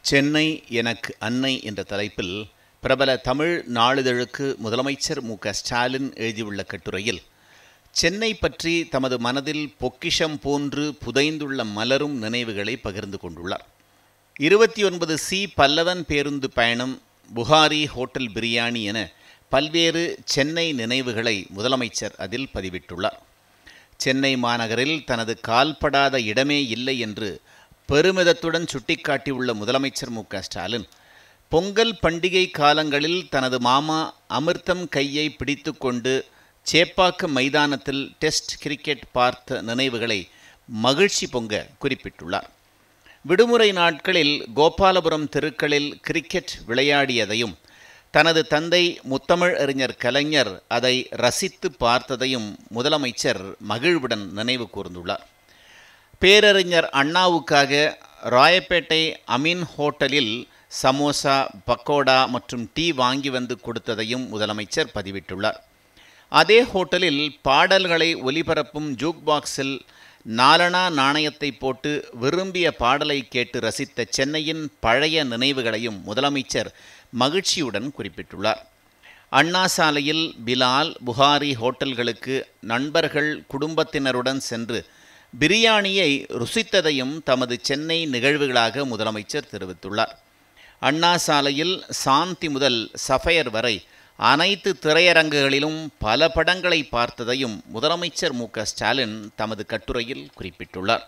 சென்னை எனக்கு அன்னை என்ற தலைப்பில் பிரபல தமிழ் நாளிதழுக்கு முதலமைச்சர் மு.க.ஸ்டாலின் எழுதியுள்ள கட்டுரையில், சென்னை பற்றி தமது மனதில் பொக்கிஷம் போன்று புதைந்துள்ள மலரும் நினைவுகளை பகிர்ந்து கொண்டுள்ளார். 29C பல்லவன் பேருந்து பயணம், புகாரி ஹோட்டல் பிரியாணி என பல்வேறு சென்னை நினைவுகளை முதலமைச்சர் அதில் பதிவிட்டுள்ளார். சென்னை மாநகரில் தனது கால்படாத இடமே இல்லை என்று பெருமிதத்துடன் சுட்டிக்காட்டியுள்ள முதலமைச்சர் மு.க.ஸ்டாலின், பொங்கல் பண்டிகை காலங்களில் தனது மாமா அமிர்தம் கையை பிடித்து கொண்டு சேப்பாக்கம் மைதானத்தில் டெஸ்ட் கிரிக்கெட் பார்த்த நினைவுகளை மகிழ்ச்சி பொங்க குறிப்பிட்டுள்ளார். விடுமுறை நாட்களில் கோபாலபுரம் தெருக்களில் கிரிக்கெட் விளையாடியதையும், தனது தந்தை முத்தமிழ் அறிஞர் கலைஞர் அதை ரசித்து பார்த்ததையும் முதலமைச்சர் மகிழ்வுடன் நினைவு கூர்ந்துள்ளார். பேரறிஞர் அண்ணாவுக்காக ராயப்பேட்டை அமீன் ஹோட்டலில் சமோசா, பக்கோடா மற்றும் டீ வாங்கி வந்து கொடுத்ததையும் முதலமைச்சர் பதிவிட்டுள்ளார். அதே ஹோட்டலில் பாடல்களை ஒலிபரப்பும் ஜூக் பாக்ஸில் நாலணா நாணயத்தை போட்டு விரும்பிய பாடலை கேட்டு ரசித்த சென்னையின் பழைய நினைவுகளையும் முதலமைச்சர் மகிழ்ச்சியுடன் குறிப்பிட்டுள்ளார். அண்ணா சாலையில் பிலால், புகாரி ஹோட்டல்களுக்கு நண்பர்கள் குடும்பத்தினருடன் சென்று பிரியாணியை ருசித்ததையும் தமது சென்னை நிகழ்வுகளாக முதலமைச்சர் தெரிவித்துள்ளார். அண்ணா சாலையில் சாந்தி முதல் சஃபயர் வரை அனைத்து திரையரங்குகளிலும் பல படங்களை பார்த்ததையும் முதலமைச்சர் மு.க.ஸ்டாலின் தமது கட்டுரையில் குறிப்பிட்டுள்ளார்.